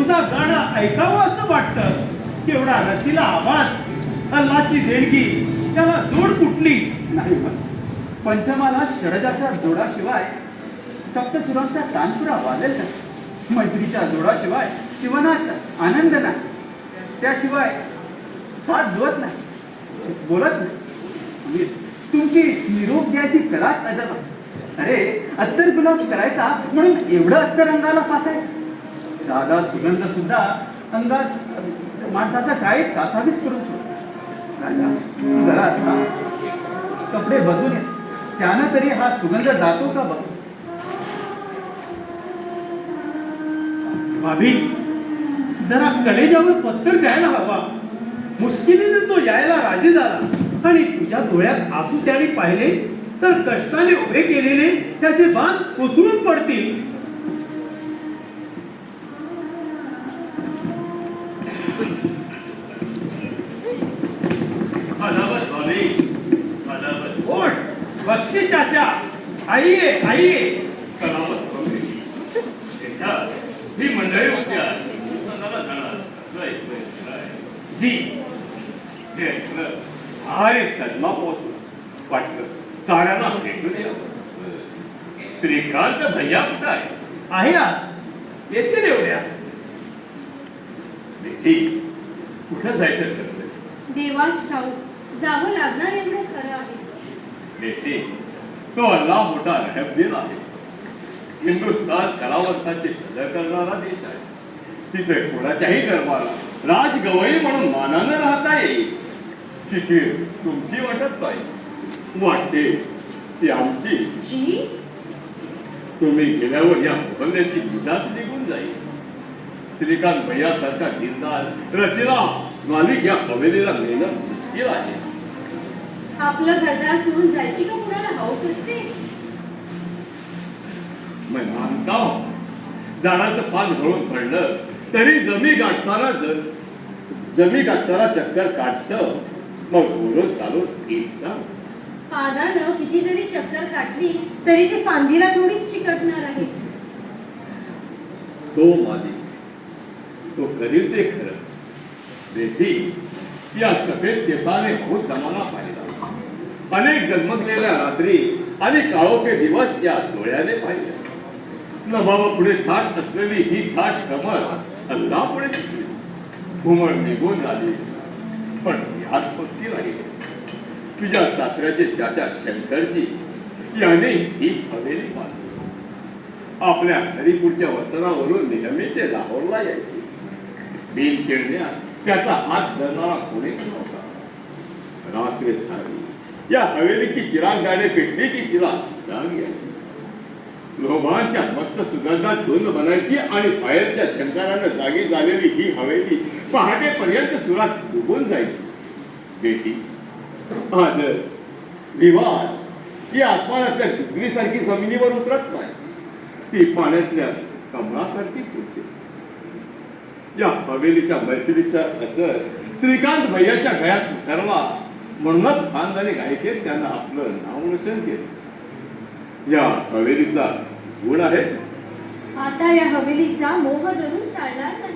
तुझा गाणं ऐकावं असं वाटतं. केवढा रसिला आवाज, अल्लाची देणगी, त्याला जोड कुठली नाही मग पंचमाला षडजाच्या जोडाशिवाय सप्तसुरांचा तानपुरा वाजेल का? मैत्रीच्या जोडाशिवाय जीवनात आनंद नाही, त्याशिवाय साथ जुळत नाही, बोलत नाही. तुमची निरोप द्यायची कलाच अजब आहे. अरे अत्तर गुलाब करायचा म्हणून एवढं अत्तर अंगाला फासायचं. साधा सुगंध सुद्धा अंगात माणसाचा काहीच कासावीस करून सोडतो. राजा जरा आता कपडे बदलून ये, त्यानं तरी हा सुगंध जातो का बघ. भाभी जरा कलेजावर पत्तर द्यायला हवा. मुश्किलीने तो यायला राजी झाला आणि तुझ्या डोळ्यात आसू त्याने पाहिले तर कष्टाने उभे केलेले त्याचे बाण कोसळून पडतील. ओठ बक्षी चाचा, आइये आइये. सलामत ही मंडळी होत्या जी हे ऐकलं भारी सदमा पोहोचला. वाटलं साऱ्यांना भेटू द्या. श्रीकांत भैया कुठं आहे? आहे आत, येतील एवढ्या. बेटी कुठं जायचं ठरलं? देवास ठाऊक, जावं लागणार एवढं खरं आहे. बेटी तो अल्लाह मोठा रहमदिल आहे. हिंदुस्थान कलावंताची कदर करणारा देश आहे. तिथे कोणाच्याही दरबाराला राजगवई म्हणून मानानं राहता येईल. फिकीर तुमची वाटत नाही, वाटते ती आमची. जी तुम्ही गेल्यावर या मोहल्ल्याची विजाच निघून जाईल. श्रीकांत भैयासारखा दिलदार रसिला मालिक या हवेलीला नेणं मुश्किल आहे. आपलं घरदार सोडून जायची का कुणाला हौस असते? मैं मानता हूं, झाडाचं पान घळून पडलं तरी जमी गाठताना चक्कर काढतं. मग बोलून चालून एक सांग. पानानं किती जरी चक्कर काढली तरी ते फांदीला थोडीच चिकटणार आहे. तो मालिक तो करील ते खरं. बेटी या सफेद केसाने खूप जमाना पाहिला. अनेक जन्मगलेल्या रात्री आणि काळोखे दिवस त्या डोळ्याने पाहिले. नभावा पुढे थाट असलेली ही थाट कमर अल्ला पुढे दिसली. घुमर निघून झाली पण यात पक्की राहिली. तुझ्या सासऱ्याचे चाचा शंकरजी याने ही हवेली बांधली. आपल्या हरिपूरच्या वर्तनावरून नेहमी ते लाहोरला यायचे. बिन शिरण्यात त्याचा हात धरणारा कोणीच नव्हता. रात्र झाली या हवेलीची चिराग गाडी पेटली की तिला जाग यायची. लोभांच्या मस्त सुगंधात धुंद बनायची आणि बाहेरच्या शंकरानं जागी झालेली ही हवेली पहाटेपर्यंत सुरात डुबून जायची. बेटी आदर विवाद ही आसमानातल्या बिजलीसारखी जमिनीवर उतरत नाही, ती पाण्यातल्या कमळासारखी फुटते. या हवेलीच्या मैत्रीचा असर श्रीकांत भैयाच्या गळ्यात उतरला म्हणूनच खानदानी गायकेत त्यांना आपलं नामोल्लेख केलं. या हवेलीचा गुण आहे. आता या हवेलीचा मोह धरून चालणार नाही.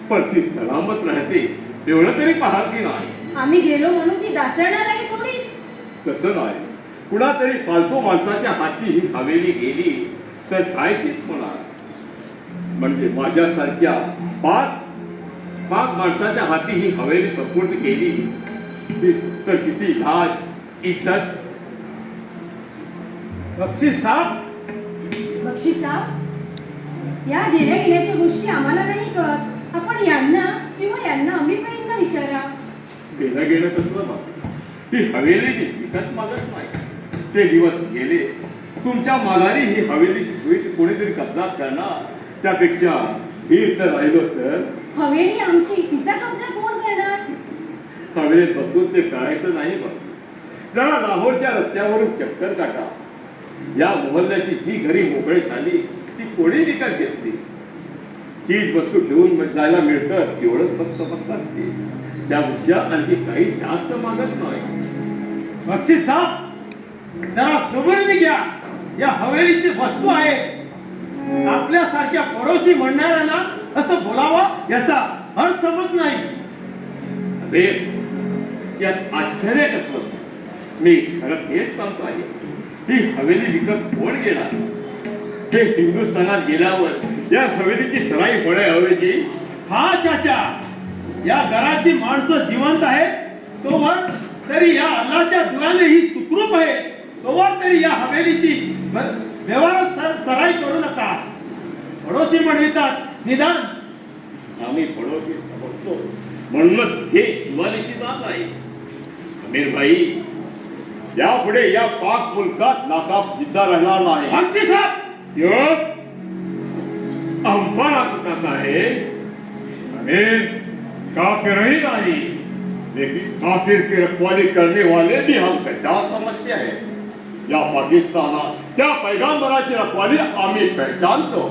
पण ती सलामत राहते एवढं तरी पाहाल की नाही? आम्ही गेलो म्हणून ती दासळणार आहे थोडीच. तसं नाही. कुणातरी फालतू माणसाच्या हाती ही हवेली गेली तर कायचीच होणार. म्हणजे माझ्यासारख्या पाक माणसाच्या हाती ही हवेली संपूर्ण केली तर किती लाज इज्जत. बक्षीस साहेब, बक्षीस या देण्या घेण्याच्या गोष्टी आम्हाला नाही कळत. आपण यांना किंवा यांना अमीरबाईंना विचारा. देणं घेणं कसलं बा? ही हवेली विकत मागत नाही. ते दिवस गेले. तुमच्या माघारी ही हवेलीची भुईट कोणीतरी कब्जा करणार. त्यापेक्षा मी इथं राहिलो तर हवेली आमची, तिचा कब्जा कोण करणार? हवेलीत बसून ते करायचं नाही बघ. जरा लाहोरच्या रस्त्यावरून चक्कर काटा. या मोहल्ल्याची जी घरी मोकळी झाली ती कोणी विकत घेतली. चीज वस्तू घेऊन जायला मिळतं तेवढंच बस समजतात ते. त्यापेक्षा आणखी काही जास्त मागत नाही. बक्षीस साहेब जरा सुगंधी घ्या. या हवेलीची वस्तू आहे आपल्यासारख्या पडोशी म्हणणाऱ्याला असं बोलावं याचा अर्थ समज नाही. अबे, यात आश्चर्य कसलं? मी खरं तेच सांगतो आहे. ही हवेली विकत कोण गेला? हे हिंदुस्थानात गेल्यावर या हवेलीची सराई होण्याऐवजी हा चाचा, या घराची माणसं जिवंत आहे तोवर तरी या अल्लाच्या दुआने ही सुखरूप आहे तोवर तरी या हवेलीची व्यवहार सराई करू नका. पडोशी म्हणवितात निदान आम्ही पडोशी समजतो म्हणून हे शिवानीशी जात आहे. अमीरबाई, यापुढे या पाक मुलकात नाकाप जिद्दा राहणार नाही. बक्षी साहेब, क्यों? अम्बारा कुटाता है हमें काफिर ही नहीं, लेकिन काफिर की रखवाली करने वाले भी हम गद्दार समझते हैं. या पाकिस्तानात त्या पैगंबराची रखवाली आम्ही पहचानतो.